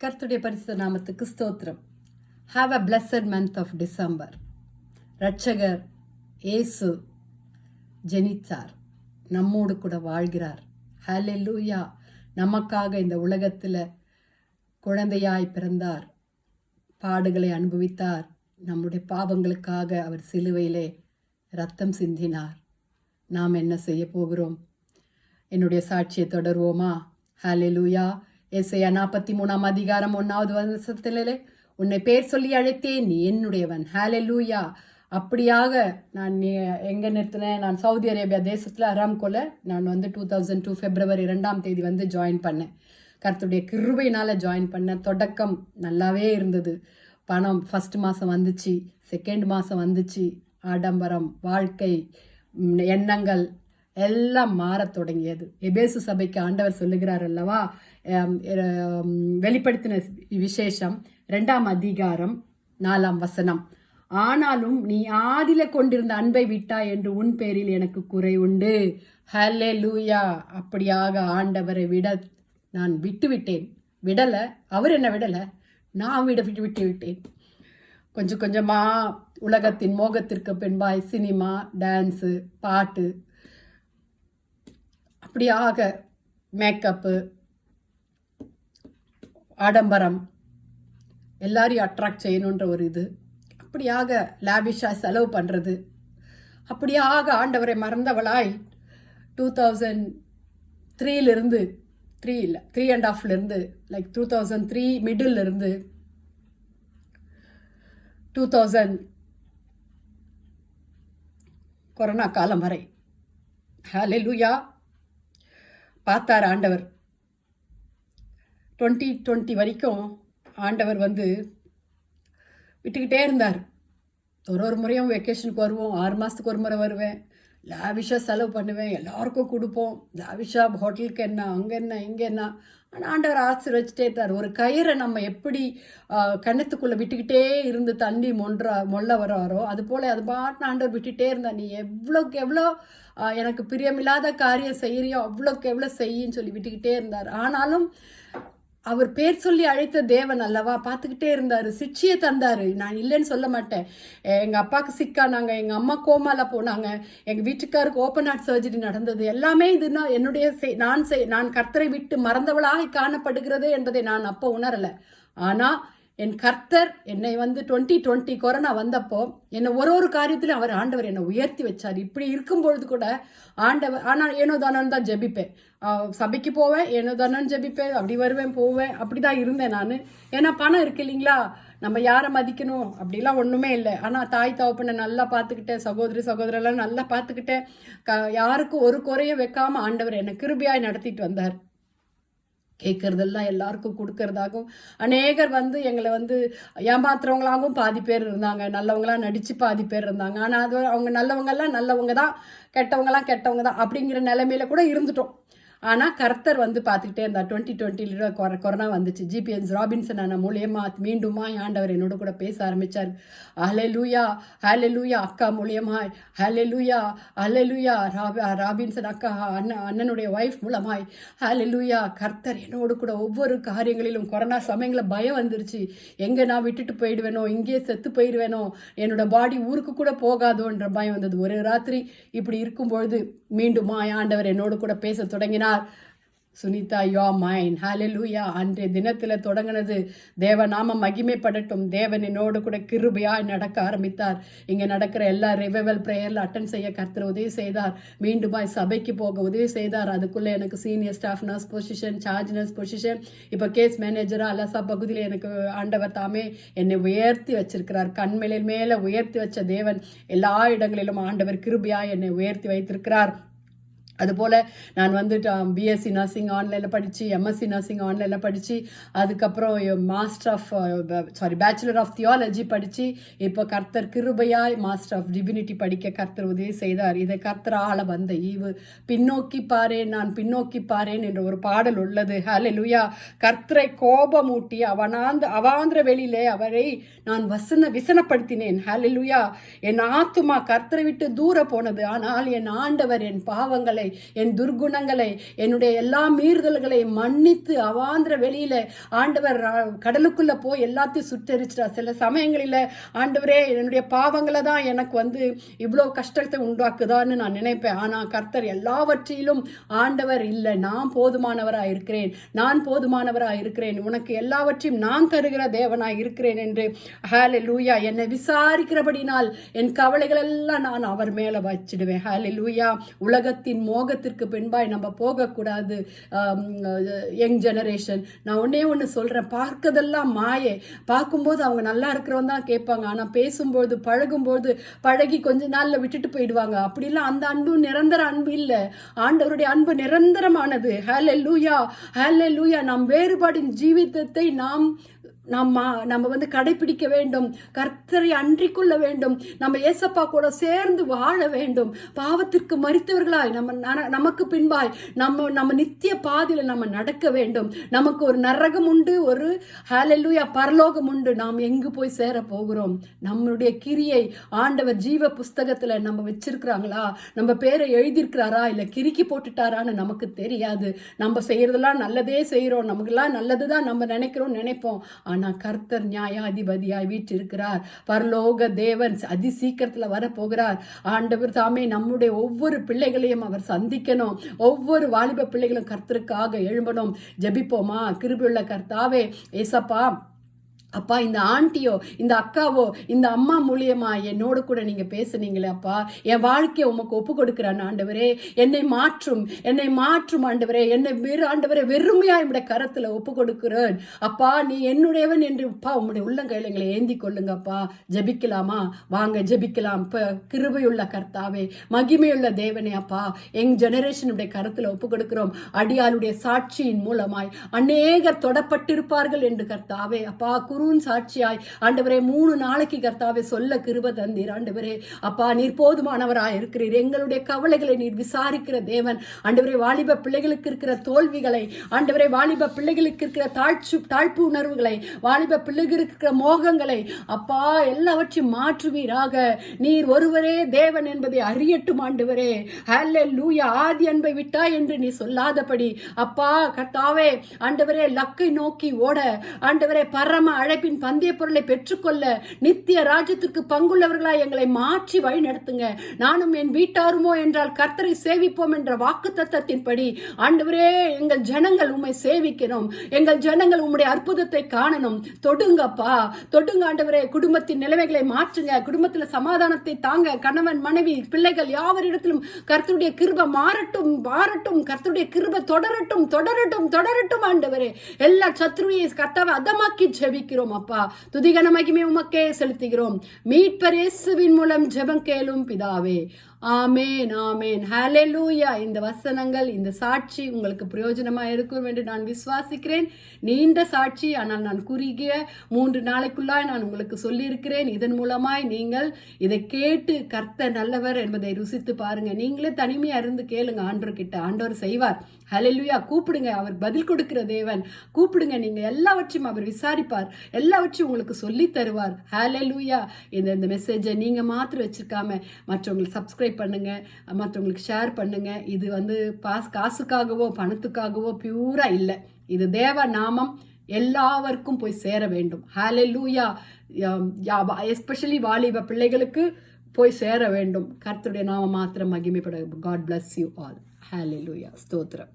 கர்த்தருடைய பரிசுத்த நாமத்துக்கு ஸ்தோத்திரம். Have a blessed month of December. ரட்சகர் இயேசு ஜெனித்தார், நம்மோடு கூட வாழ்கிறார். ஹல்லேலூயா. நமக்காக இந்த உலகத்தில் குழந்தையாய் பிறந்தார், பாடுகளை அனுபவித்தார். நம்முடைய பாவங்களுக்காக அவர் சிலுவையிலே ரத்தம் சிந்தினார். நாம் என்ன செய்ய போகிறோம்? என்னுடைய சாட்சியை தொடர்வோமா? ஹல்லேலூயா. ஏசாயா 43 அதிகாரம் 1வது வசனத்திலே, உன்னை பேர் சொல்லி அழைத்தேன், நீ என்னுடையவன். ஹல்லேலூயா. அப்படியாக நான் எங்கே நிறுத்தினேன்? நான் சவுதி அரேபியா தேசத்தில் அராம்கோல நான் 2002 பிப்ரவரி 2 ஜாயின் பண்ணேன். கர்த்தருடைய கிருபையினால் ஜாயின் பண்ணேன். தொடக்கம் நல்லாவே இருந்தது. பணம் ஃபஸ்ட் மாதம் வந்துச்சு, செகண்ட் மாதம் வந்துச்சு. ஆடம்பரம், வாழ்க்கை எண்ணங்கள் எல்லாம் மாறத் தொடங்கியது. எபேசு சபைக்கு ஆண்டவர் சொல்லுகிறார் அல்லவா, வெளிப்படுத்தின விசேஷம் 2 அதிகாரம் 4 வசனம், ஆனாலும் நீ ஆதில கொண்டிருந்த அன்பை விட்டா என்று உன் பேரில் எனக்கு குறை உண்டு. ஹல்லேலூயா. அப்படியாக ஆண்டவரை நான் விட்டு விட்டேன். விடலை, அவர் என்ன விடலை, நான் விட்டு விட்டேன். கொஞ்சம் கொஞ்சமாக உலகத்தின் மோகத்திற்கு பின்பாய் சினிமா, டான்ஸு, பாட்டு, அப்படியாக மேக்கப்பு, ஆடம்பரம், எல்லாரையும் அட்ராக்ட் செய்யணுன்ற ஒரு இது, அப்படியாக லாவிஷாக செலவு பண்ணுறது, அப்படியாக ஆண்டவரை மறந்தவளாய் 2003 3.5 லைக் 2003 மிடில் இருந்து 2000 கொரோனா காலம் வரை ஹல்லேலூயா பார்த்தார் ஆண்டவர். 2020 வரைக்கும் ஆண்டவர் விட்டுக்கிட்டே இருந்தார். ஒரு முறையும் வெக்கேஷனுக்கு வருவோம், 6 மாதத்துக்கு ஒரு முறை வருவேன், லாவிஷாக செலவு பண்ணுவேன், எல்லாருக்கும் கொடுப்போம், லாவிஷாக ஹோட்டலுக்கு என்ன, அங்கே என்ன, இங்கே என்ன. ஆனால் ஆண்டவர் ஆசீர்வச்சிட்டே இருந்தார். ஒரு கயிறை நம்ம எப்படி கண்ணத்துக்குள்ளே விட்டுக்கிட்டே இருந்து தண்ணி மொள்ள வராரோ அது போல் அது பாட்டு ஆண்டவர் விட்டுகிட்டே இருந்தார். நீ எவ்வளோக்கு எவ்வளோ எனக்கு பிரியமில்லாத காரியம் செய்கிறியோ அவ்வளோக்கு எவ்வளோ செய்யின்னு சொல்லி விட்டுக்கிட்டே இருந்தார். ஆனாலும் அவர் பேர் சொல்லி அழைத்த தேவன் அல்லவா, பார்த்துக்கிட்டே இருந்தார், சிக்ஷையை தந்தார். நான் இல்லைன்னு சொல்ல மாட்டேன். எங்கள் அப்பாவுக்கு சிக்கானாங்க, எங்கள் அம்மா கோமாவில் போனாங்க, எங்கள் வீட்டுக்காருக்கு ஓப்பன் ஹார்ட் சர்ஜரி நடந்தது. எல்லாமே இதுனா என்னுடைய நான் கர்த்தரை விட்டு மறந்தவளாக காணப்படுகிறது என்பதை நான் அப்போ உணரலை. ஆனால் என் கர்த்தர் என்னை 2020 கொரோனா வந்தப்போ என்னை ஒரு காரியத்திலும் ஆண்டவர் என்னை உயர்த்தி வச்சார். இப்படி இருக்கும்பொழுது கூட ஆண்டவர், ஆனால் ஏனோ தானோன்னு தான் ஜெபிப்பேன், சபைக்கு போவேன், ஏனோ தானோன்னு ஜெபிப்பேன், அப்படி வருவேன் போவேன், அப்படி தான் இருந்தேன் நான். ஏன்னா பணம் இருக்கு இல்லைங்களா, நம்ம யாரை மதிக்கணும் அப்படிலாம் ஒன்றுமே இல்லை. ஆனால் தாய் தகப்பனை நல்லா பார்த்துக்கிட்டேன், சகோதரெல்லாம் நல்லா பார்த்துக்கிட்டேன். யாருக்கும் ஒரு குறைய வைக்காமல் ஆண்டவர் என்னை கிருபையாய் நடத்திட்டு வந்தார். கேட்கறதெல்லாம் எல்லாருக்கும் கொடுக்கறதாகவும், அநேகர் எங்களை ஏமாத்துறவங்களாகவும் பாதி பேர் இருந்தாங்க, நல்லவங்களாம் நடித்து பாதி பேர் இருந்தாங்க. ஆனால் அது அவங்க நல்லவங்கெல்லாம் நல்லவங்க தான், கெட்டவங்கலாம் கெட்டவங்க தான் அப்படிங்கிற நிலைமையில கூட இருந்துட்டோம். ஆனால் கர்த்தர் பார்த்துக்கிட்டே இருந்தார். 2020 கொரோனா வந்துச்சு. ஜிபிஎஸ் ராபின்சன் அண்ணா மூலியமா மீண்டுமா ஆண்டவர் என்னோட கூட பேச ஆரம்பித்தார். ஹல்லேலூயா ஹல்லேலூயா அக்கா மூலியமாய், ஹல்லேலூயா ஹல்லேலூயா ராபின்சன் அக்கா அண்ணனுடைய ஒய்ஃப் மூலமாய், ஹல்லேலூயா கர்த்தர் என்னோடு கூட ஒவ்வொரு காரியங்களிலும். கொரோனா சமயங்களில் பயம் வந்துருச்சு, எங்கே நான் விட்டுட்டு போயிடுவேனோ, இங்கேயே செத்து போயிடுவேனோ, என்னோட பாடி ஊருக்கு கூட போகாதோன்ற பயம் வந்தது. ஒரு ராத்திரி இப்படி இருக்கும்பொழுது மீண்டுமா ஆண்டவர் என்னோடு கூட பேச தொடங்கினார். சுனிதா, யோ மைன். ஹல்லேலூயா. அன்றைய தினத்தில் தொடங்கினது. தேவநாமம் மகிமைப்படட்டும். தேவன் என்னோடு கூட கிருபையாய் நடக்க ஆரம்பித்தார். இங்கே நடக்கிற எல்லா ரிவைவல் ப்ரேயரில் அட்டன் செய்ய கர்த்தர் உதவி செய்தார். மீண்டுமாய் சபைக்கு போக உதவி செய்தார். அதுக்குள்ளே எனக்கு senior staff nurse position, charge nurse position, இப்போ கேஸ் மேனேஜராக அலசா பகுதியில் எனக்கு ஆண்டவர் தாமே என்னை உயர்த்தி வச்சிருக்கிறார். கண்மேலின் மேலே உயர்த்தி வச்ச தேவன் எல்லா இடங்களிலும் ஆண்டவர் கிருபையாய் என்னை உயர்த்தி வைத்திருக்கிறார். அதுபோல் நான் பிஎஸ்சி நர்சிங் ஆன்லைனில் படித்து, எம்எஸ்சி நர்சிங் ஆன்லைனில் படித்து, அதுக்கப்புறம் பேச்சுலர் ஆஃப் தியாலஜி படித்து, இப்போ கர்த்தர் கிருபையாய் மாஸ்டர் ஆஃப் டிவினிட்டி படிக்க கர்த்தர் உதவி செய்தார். இதை கர்த்தர் ஆள வந்த ஈவு. பின்னோக்கி பாரேன், நான் பின்னோக்கி பாரேன் என்ற ஒரு பாடல் உள்ளது. ஹல்லேலூயா. கர்த்தரை கோபமூட்டி அவாந்திர வெளியிலே அவரை நான் விசனப்படுத்தினேன். ஹல்லேலூயா. என் ஆத்துமா கர்த்தரை விட்டு தூர போனது, ஆனால் என் ஆண்டவர் என் பாவங்களை பாவங்களை, என் துர்குணங்களை, என்னுடைய எல்லா மீறுதல்களை மன்னித்து அவாந்திர வெளியில ஆண்டவர் கடலுக்குள்ள போய் எல்லாத்தையும் சுட்டரிச்சிட்டார். சில சமயங்களில் ஆண்டவரே என்னுடைய பாவங்களை தான் எனக்கு இவ்வளோ கஷ்டத்தை உண்டாக்குதான்னு நான் நினைப்பேன். ஆனால் கர்த்தர் எல்லாவற்றிலும் ஆண்டவர் இல்லை, நான் போதுமானவராக இருக்கிறேன், நான் போதுமானவராக இருக்கிறேன், உனக்கு எல்லாவற்றையும் நான் தருகிற தேவனாய் இருக்கிறேன் என்று ஹல்லேலூயா என்னை விசாரிக்கிறபடினால் என் கவலைகள் எல்லாம் நான் அவர் மேல வச்சிடுவேன். ஹல்லேலூயா. உலகத்தின் மோகத்திற்கு பின்பாய் நம்ம போகக்கூடாது. யங் ஜெனரேஷன், நான் ஒன்று சொல்றேன், பார்க்கதெல்லாம் மாயே. பார்க்கும்போது அவங்க நல்லா இருக்கிறவங்க தான் கேட்பாங்க, ஆனால் பேசும்போது பழகும்போது பழகி கொஞ்ச நாள்ல விட்டுட்டு போயிடுவாங்க. அப்படிலாம் அந்த அன்பு நிரந்தர அன்பு இல்லை. ஆண்டவருடைய அன்பு நிரந்தரமானது. ஹல்லேலூயா, ஹல்லேலூயா. நம் வேறுபாடின் ஜீவிதத்தை நம்ம கடைபிடிக்க வேண்டும். கர்த்தரை அன்றிக்கொள்ள வேண்டும். நம்ம ஏசப்பா கூட சேர்ந்து வாழ வேண்டும். பாவத்திற்கு மரித்தவர்களாய் நமக்கு பின்பாய் நம்ம நித்திய பாதையில நம்ம நடக்க வேண்டும். நமக்கு ஒரு நரகம் உண்டு, ஒரு ஹல்லேலூயா பரலோகம் உண்டு. நாம் எங்கு போய் சேர போகிறோம்? நம்மளுடைய கிரியை ஆண்டவர் ஜீவ புஸ்தகத்துல நம்ம வச்சிருக்கிறாங்களா? நம்ம பேரை எழுதியிருக்கிறாரா இல்ல கிறுக்கி போட்டுட்டாரான்னு நமக்கு தெரியாது. நம்ம செய்யறதெல்லாம் நல்லதே செய்யறோம், நமக்கெல்லாம் நல்லதுதான் நம்ம நினைப்போம். ஆனா கர்த்தர் நியாயாதிபதியாய் வீற்றிருக்கிறார். பரலோக தேவன் அதி சீக்கிரத்துல வரப்போகிறார். ஆண்டவர் தாமே நம்முடைய ஒவ்வொரு பிள்ளைகளையும் அவர் சந்திக்கணும். ஒவ்வொரு வாலிப பிள்ளைகளும் கர்த்தருக்காக எழும்பணும். ஜெபிப்போமா? கிருபையுள்ள கர்த்தாவே, ஏசப்பா, அப்பா, இந்த ஆண்டியோ, இந்த அக்காவோ, இந்த அம்மா மூலியமா என்னோடு கூட நீங்க பேசுனீங்களே அப்பா, என் வாழ்க்கையை உமக்கு ஒப்பு கொடுக்கிறான் ஆண்டவரே. என்னை மாற்றும் ஆண்டவரே. என்னை ஆண்டவரே வெறுமையா என்னுடைய கரத்துல ஒப்பு கொடுக்கிறேன் அப்பா. நீ என்னுடையவன் என்று அப்பா உம்முடைய உள்ளங்கையில எங்களை ஏந்தி கொள்ளுங்கப்பா. ஜெபிக்கலாமா? வாங்க ஜெபிக்கலாம். கிருபையுள்ள கர்த்தாவே, மகிமையுள்ள தேவனே அப்பா, எங் ஜெனரேஷனுடைய கரத்துல ஒப்பு கொடுக்கிறோம். அடியாளுடைய சாட்சியின் மூலமாய் அநேகர் தொடப்பட்டிருப்பார்கள் என்று கர்த்தாவே அப்பா சாட்சியாய் ஆண்டவரே 3 நாளைக்கு கர்த்தாவே சொல்ல கிருபை தந்தீர் ஆண்டவரே. அப்பா, நீர் போதுமானவராய் இருக்கிறீர். எங்களுடைய கவலைகளை நீர் விசாரிக்கிற தேவன் ஆண்டவரே. வாலிப பிள்ளைகளுக்கு இருக்கிற தோல்விகளை ஆண்டவரே, வாலிப பிள்ளைகளுக்கு இருக்கிற தாழ்ப்பு உணர்வுகளை, வாலிப பிள்ளைகளுக்கு இருக்கிற மோகங்களை அப்பா எல்லாவற்றையும் மாற்றுவீராக. நீர் ஒருவரே தேவன் என்பதை அறியட்டும் ஆண்டவரே. ஹல்லேலூயா. ஆதி அன்பை விட்டாய் என்று நீ சொல்லாதபடி அப்பா கர்த்தாவே ஆண்டவரே, லக்கை நோக்கி ஓட ஆண்டவரே, பரம அழைப்பின் பந்தய பொருளை பெற்றுக்கொள்ள நித்திய ராஜ்யத்திற்கு பங்குள்ளவர்களாய் எங்களை மாற்றி வழி நடத்துங்க. நானும் என் வீட்டாருமோ என்றால் கர்த்தரை சேவிப்போம் என்ற வாக்கு தத்தத்தின்படி ஆண்டவரே, எங்கள் ஜனங்கள் உம்மை சேவிக்கணும். எங்கள் ஜனங்கள் உம்முடைய அற்புதத்தை காணணும். தொடுங்கப்பா, தொடுங்க ஆண்டவரே. குடும்பத்தின் நிலைமைகளை மாற்றுங்க. குடும்பத்தில் சமாதானத்தை தாங்க. கணவன், மனைவி, பிள்ளைகள் யாவரிடத்திலும் கர்த்தருடைய கிருபை மாறட்டும். கர்த்தருடைய கிருபை தொடரட்டும் ஆண்டவரே. எல்லா சத்ருவையை கர்த்தாவை அதமாக்கி ஜெபிக்கிறோம் அப்பா. துதிகன மகிமை உமக்கே செலுத்துகிறோம். மீட்பர் இயேசுவின் மூலம் ஜெபம் கேளும் பிதாவே. ஆமேன், ஆமேன். ஹல்லேலூயா. இந்த வசனங்கள், இந்த சாட்சி உங்களுக்கு பிரயோஜனமாக இருக்கும் என்று நான் விசுவாசிக்கிறேன். நீண்ட சாட்சி, ஆனால் நான் குறுகிய 3 நாளைக்குள்ளாய் நான் உங்களுக்கு சொல்லியிருக்கிறேன். இதன் மூலமாய் நீங்கள் இதை கேட்டு கர்த்தர் நல்லவர் என்பதை ருசித்து பாருங்க. நீங்களே தனிமையா இருந்து கேளுங்க ஆண்டவர்கிட்ட. ஆண்டவர் செய்வார். ஹல்லேலூயா. கூப்பிடுங்க, அவர் பதில் கொடுக்கிற தேவன். கூப்பிடுங்க, நீங்க எல்லாவற்றையும் அவர் விசாரிப்பார். எல்லாவற்றையும் உங்களுக்கு சொல்லி தருவார். ஹல்லேலூயா. இந்த மெசேஜை நீங்க மாத்திரம் வச்சிருக்காம மற்றவங்களுக்கு சப்ஸ்கிரைப் பண்ணுங்க, மற்றவங்களுக்கு ஷேர் பண்ணுங்க. இது காசுக்காகவோ பணத்துக்காகவோ பியூரா இல்லை. இது தேவ நாமம் எல்லாருக்கும் போய் சேர வேண்டும். ஹல்லேலூயா. எஸ்பெஷலி வாலிப பிள்ளைகளுக்கு போய் சேர வேண்டும். கர்த்தருடைய நாமம் மாத்திரம் மகிமைப்பட. God bless you all. ஹல்லேலூயா. ஸ்தோத்திரம்.